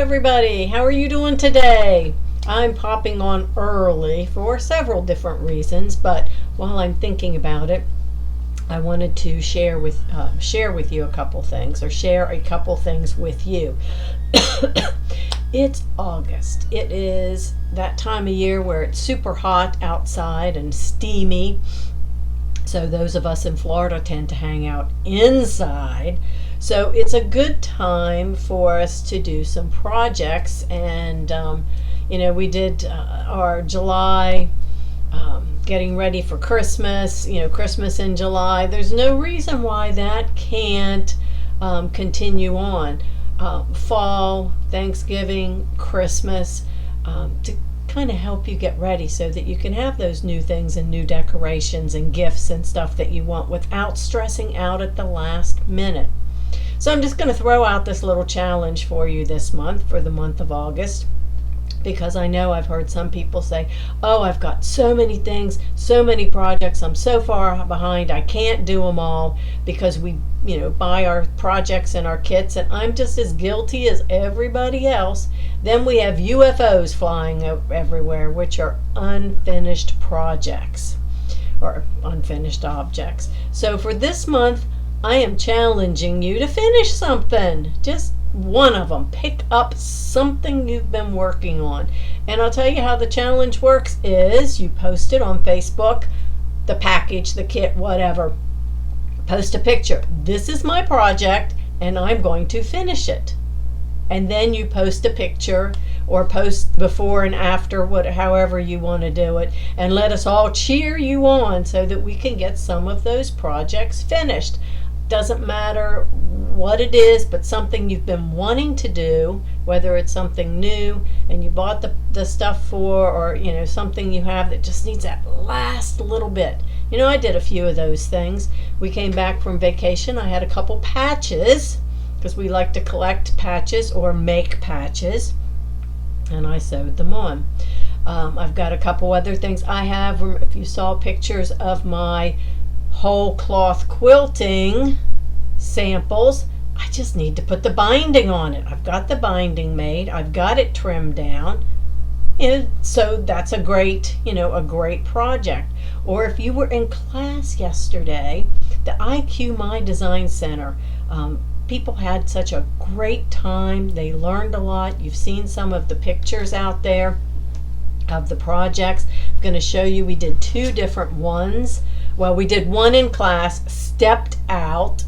everybody. How are you doing today? I'm popping on early for several different reasons, but while I'm thinking about it, I wanted to share with you a couple things, or share a couple things with you. It's August. It is that time of year where it's super hot outside and steamy. So those of us in Florida tend to hang out inside. So it's a good time for us to do some projects. And, we did our July getting ready for Christmas, Christmas in July. There's no reason why that can't continue on. Fall, Thanksgiving, Christmas, to kind of help you get ready so that you can have those new things and new decorations and gifts and stuff that you want without stressing out at the last minute. So I'm just going to throw out this little challenge for you this month, for the month of August, because I know I've heard some people say, oh, I've got so many things, so many projects, I'm so far behind, I can't do them all, because we buy our projects and our kits, and I'm just as guilty as everybody else. Then we have UFOs flying everywhere, which are unfinished projects or unfinished objects. So for this month, I am challenging you to finish something, just one of them. Pick up something you've been working on. And I'll tell you how the challenge works is you post it on Facebook, the package, the kit, whatever. Post a picture. This is my project and I'm going to finish it. And then you post a picture or post before and after, however you want to do it, and let us all cheer you on so that we can get some of those projects finished. Doesn't matter what it is, but something you've been wanting to do, whether it's something new and you bought the stuff for, or something you have that just needs that last little bit. I did a few of those things. We came back from vacation. I had a couple patches, because we like to collect patches or make patches, and I sewed them on. I've got a couple other things. I have, if you saw pictures of my whole cloth quilting samples, I just need to put the binding on it. I've got the binding made. I've got it trimmed down. And so that's a great project. Or if you were in class yesterday, the IQ My Design Center, people had such a great time. They learned a lot. You've seen some of the pictures out there of the projects. I'm going to show you, we did two different ones. Well, we did one in class, stepped out,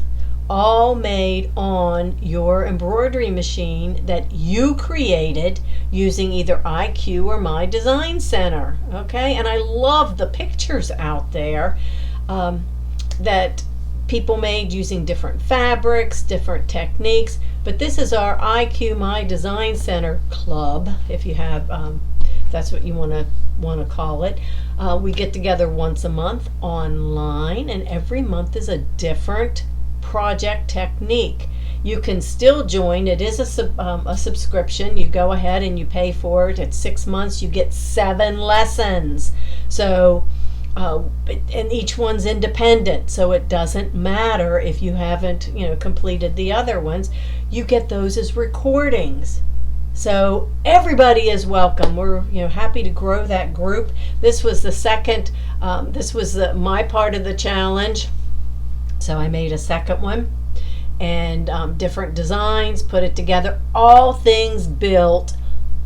all made on your embroidery machine that you created using either IQ or My Design Center. Okay, and I love the pictures out there that people made using different fabrics, different techniques. But this is our IQ My Design Center club, if you have that's what you want to call it. We get together once a month online, and every month is a different project technique. You can still join. It is a subscription. You go ahead and you pay for it. At 6 months, you get 7 lessons. So, and each one's independent, so it doesn't matter if you haven't, completed the other ones. You get those as recordings. So everybody is welcome. We're happy to grow that group. This was the second. This was my part of the challenge. So I made a second one, and different designs, put it together. All things built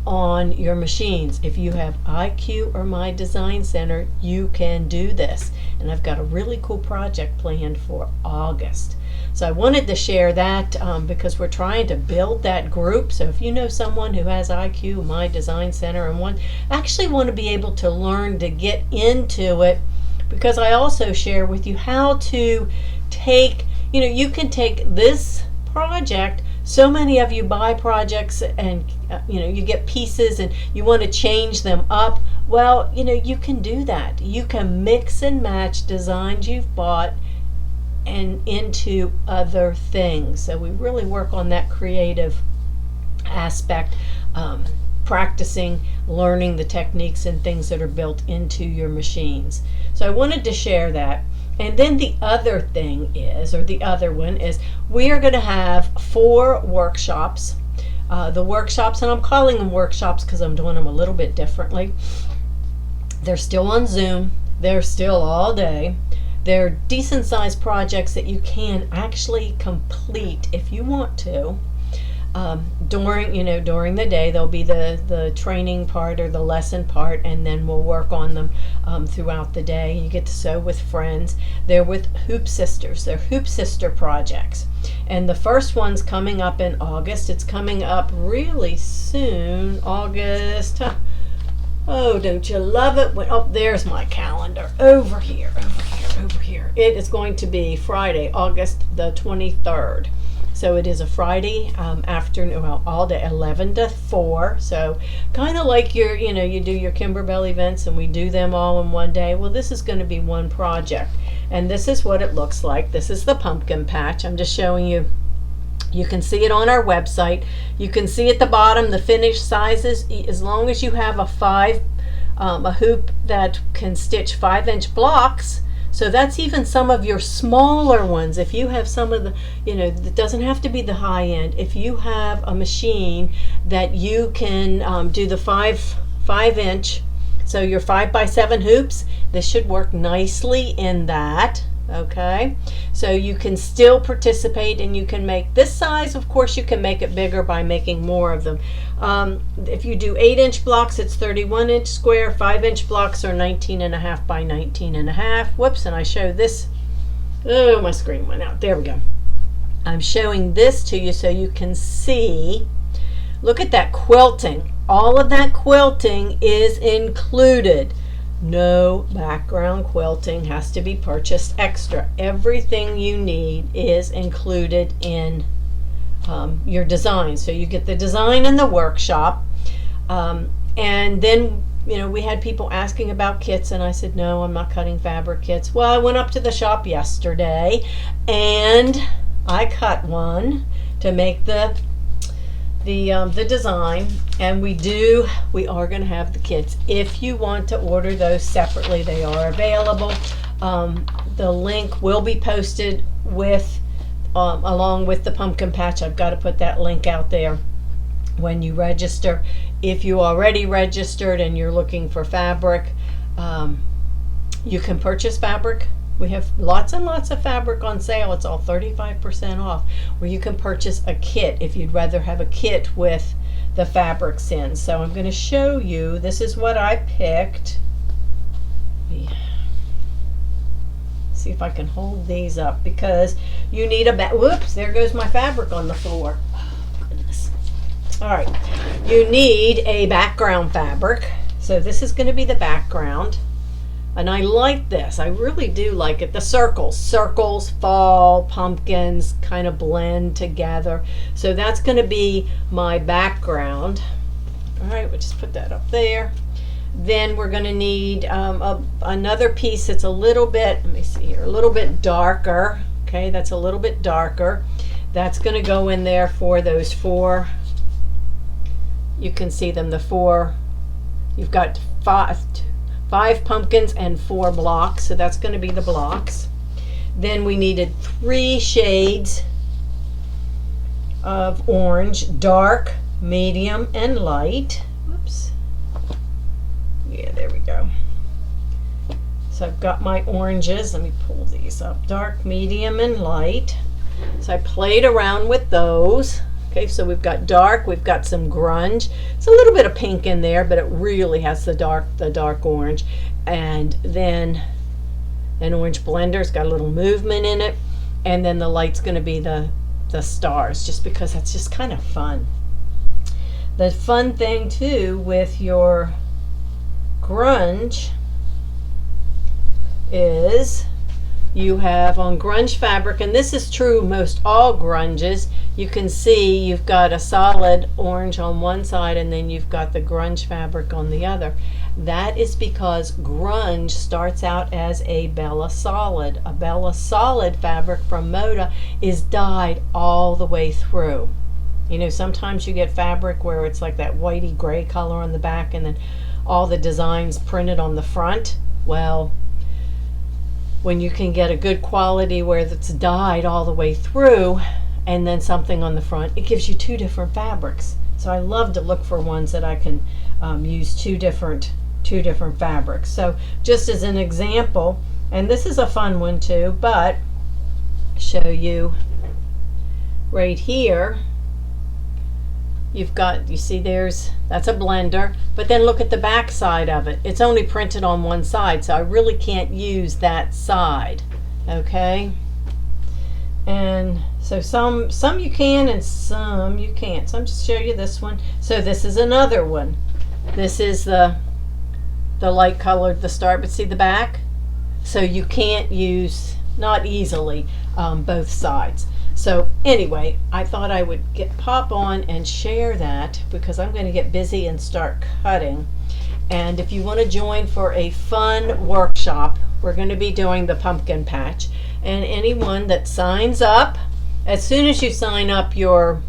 on your machines. If you have IQ or My Design Center, you can do this. And I've got a really cool project planned for August. So I wanted to share that because we're trying to build that group. So if you know someone who has IQ, My Design Center, and actually want to be able to learn to get into it, because I also share with you how to take, you can take this project. So many of you buy projects and you get pieces and you want to change them up. Well, you can do that. You can mix and match designs you've bought and into other things. So we really work on that creative aspect, practicing, learning the techniques and things that are built into your machines. So I wanted to share that. And then the other thing is, or the other one is, we are going to have 4 workshops The workshops, and I'm calling them workshops because I'm doing them a little bit differently. They're still on Zoom. They're still all day. They're decent sized projects that you can actually complete if you want to. During the day, there'll be the training part or the lesson part, and then we'll work on them throughout the day. You get to sew with friends. They're with Hoop Sisters. They're Hoop Sister projects. And the first one's coming up in August. It's coming up really soon. August. Huh. Oh, don't you love it? There's my calendar. Over here. It is going to be Friday, August the 23rd. So it is a Friday afternoon, well, all day, 11 to 4. So kind of like you do your Kimberbell events and we do them all in one day. Well, this is going to be one project. And this is what it looks like. This is the pumpkin patch. I'm just showing you. You can see it on our website. You can see at the bottom the finished sizes. As long as you have a hoop that can stitch 5-inch blocks. So that's even some of your smaller ones. If you have some of the, it doesn't have to be the high end. If you have a machine that you can do the 5-inch, so your 5x7 hoops, this should work nicely in that. Okay, so you can still participate and you can make this size. Of course, you can make it bigger by making more of them. If you do 8-inch blocks, it's 31-inch square. 5-inch blocks are 19.5 by 19.5. Whoops, and I show this. Oh, my screen went out. There we go. I'm showing this to you so you can see. Look at that quilting. All of that quilting is included. No background quilting has to be purchased extra. Everything you need is included in your design. So you get the design in the workshop. And then, we had people asking about kits, and I said, no, I'm not cutting fabric kits. Well, I went up to the shop yesterday and I cut one to make the design, and we are going to have the kits. If you want to order those separately, they are available. The link will be posted with along with the pumpkin patch. I've got to put that link out there when you register. If you already registered and you're looking for fabric, you can purchase fabric. We have lots and lots of fabric on sale. It's all 35% off, where you can purchase a kit if you'd rather have a kit with the fabrics in. So I'm going to show you. This is what I picked. See if I can hold these up, because you need whoops, there goes my fabric on the floor. Oh, goodness. All right. You need a background fabric. So this is going to be the background. And I like this. I really do like it. The circles, fall, pumpkins kind of blend together. So that's going to be my background. All right, we'll just put that up there. Then we're going to need another piece that's a little bit, let me see here, a little bit darker. Okay, that's a little bit darker. That's going to go in there for those 4. You can see them, the 4. You've got 5 pumpkins and 4 blocks, so that's going to be the blocks. Then we needed 3 shades of orange, dark, medium, and light. Whoops. Yeah, there we go. So I've got my oranges. Let me pull these up. Dark, medium, and light. So I played around with those. Okay, so we've got dark, we've got some grunge. It's a little bit of pink in there, but it really has the dark orange. And then an orange blender's got a little movement in it. And then the light's going to be the stars, just because that's just kind of fun. The fun thing too with your grunge is you have on grunge fabric, and this is true most all grunges, you can see you've got a solid orange on one side and then you've got the grunge fabric on the other. That is because grunge starts out as a Bella Solid. A Bella Solid fabric from Moda is dyed all the way through. Sometimes you get fabric where it's like that whitey gray color on the back and then all the designs printed on the front. Well, when you can get a good quality where it's dyed all the way through, and then something on the front. It gives you two different fabrics. So I love to look for ones that I can use two different fabrics. So just as an example, and this is a fun one too, but show you right here. You've got, you see that's a blender, but then look at the back side of it. It's only printed on one side, so I really can't use that side, okay? And so some you can and some you can't. So I'm just show you this one. So this is another one. This is the light colored, the start, but see the back? So you can't use, not easily, both sides. So anyway, I thought I would pop on and share that because I'm going to get busy and start cutting. And if you want to join for a fun workshop, we're going to be doing the pumpkin patch. And anyone that signs up, as soon as you sign up your,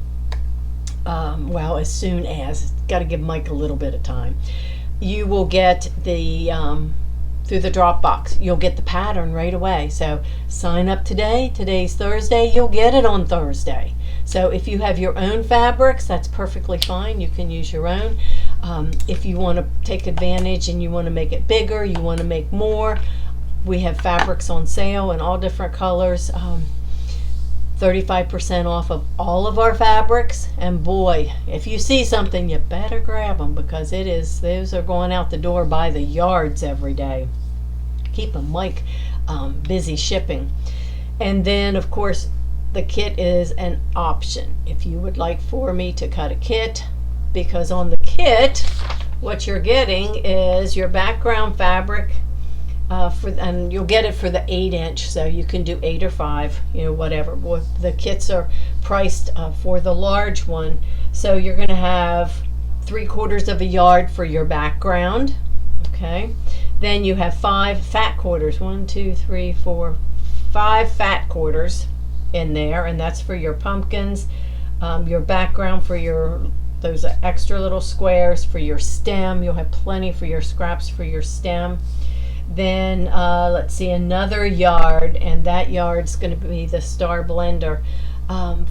well, as soon as, got to give Mike a little bit of time, you will get the, through the Dropbox, you'll get the pattern right away. So sign up today. Today's Thursday. You'll get it on Thursday. So if you have your own fabrics, that's perfectly fine. You can use your own. If you want to take advantage and you want to make it bigger, you want to make more, we have fabrics on sale in all different colors. 35% off of all of our fabrics. And boy, if you see something, you better grab them because those are going out the door by the yards every day. Keeping Mike busy shipping. And then of course the kit is an option if you would like for me to cut a kit, because on the kit what you're getting is your background fabric, and you'll get it for the 8-inch, so you can do 8 or 5, whatever. The kits are priced for the large one, so you're going to have 3/4 of a yard for your background. Okay, then you have 5 fat quarters. 1, 2, 3, 4, 5 fat quarters in there, and that's for your pumpkins. Your background for those extra little squares for your stem. You'll have plenty for your scraps for your stem. Then let's see, another yard, and that yard's going to be the Star Blender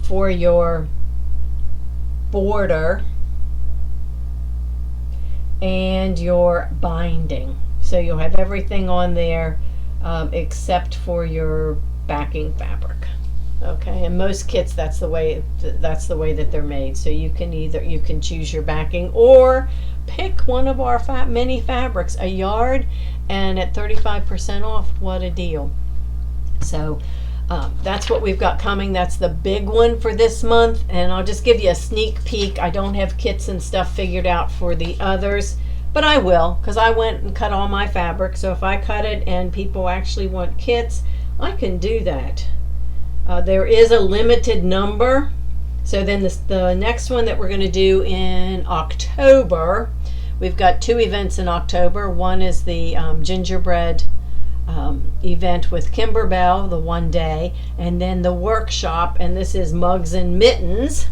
for your border and your binding. So you'll have everything on there except for your backing fabric. Okay, and most kits that's the way that they're made. So you can choose your backing or pick one of our many fabrics, a yard, and at 35% off. What a deal. So that's what we've got coming. That's the big one for this month, and I'll just give you a sneak peek. I don't have kits and stuff figured out for the others, but I will, because I went and cut all my fabric. So if I cut it and people actually want kits, I can do that. There is a limited number. So then the next one that we're going to do in October, we've got 2 events in October. One is the gingerbread event with Kimberbell, the 1 day, and then the workshop, and this is mugs and mittens.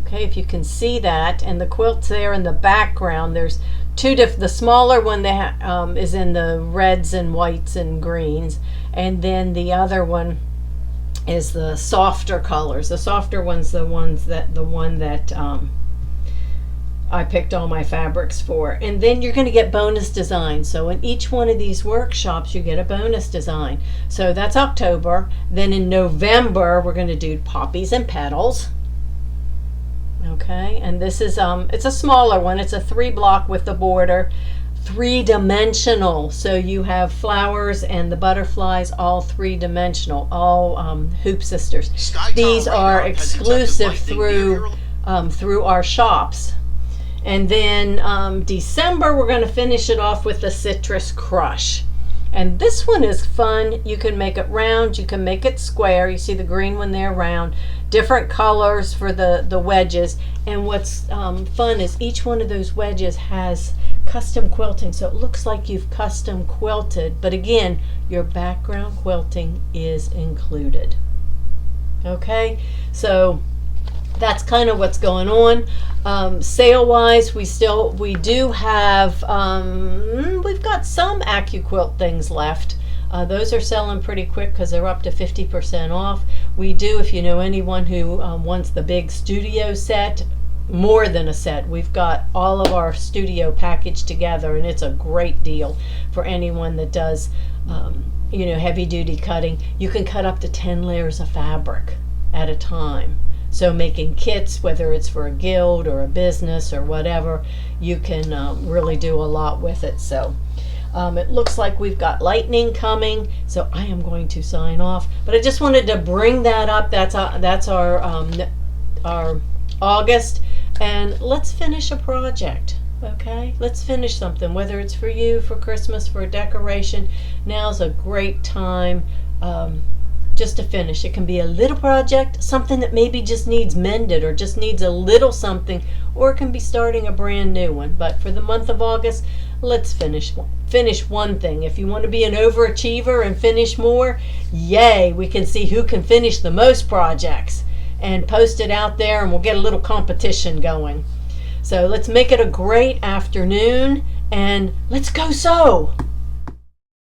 Okay, if you can see that, and the quilt's there in the background. There's 2 the smaller one that is in the reds and whites and greens, and then the other one is the softer colors. The softer one's the one that I picked all my fabrics for. And then you're going to get bonus designs. So in each one of these workshops you get a bonus design. So that's October. Then in November we're going to do poppies and petals. Okay, and this is it's a smaller one. It's a 3-block with the border. 3-dimensional, so you have flowers and the butterflies all 3-dimensional, all Hoop Sisters. These are exclusive through our shops. And then December we're going to finish it off with the Citrus Crush, and this one is fun. You can make it round, you can make it square. You see the green one there, round. Different colors for the wedges, and what's fun is each one of those wedges has custom quilting, so it looks like you've custom quilted, but again, your background quilting is included. Okay, so that's kind of what's going on. Sale wise, we do have we've got some AccuQuilt things left. Those are selling pretty quick because they're up to 50% off. We do, if you know anyone who wants the big studio set, more than a set, we've got all of our studio packaged together, and it's a great deal for anyone that does heavy duty cutting. You can cut up to 10 layers of fabric at a time. So making kits, whether it's for a guild or a business or whatever, you can really do a lot with it. So it looks like we've got lightning coming, so I am going to sign off. But I just wanted to bring that up. That's our August, and let's finish a project. Okay, let's finish something, whether it's for you, for Christmas, for a decoration. Now's a great time just to finish. It can be a little project, something that maybe just needs mended or just needs a little something, or it can be starting a brand new one. But for the month of August, let's finish one thing. If you want to be an overachiever and finish more, yay, we can see who can finish the most projects and post it out there, and we'll get a little competition going. So let's make it a great afternoon, and let's go sew.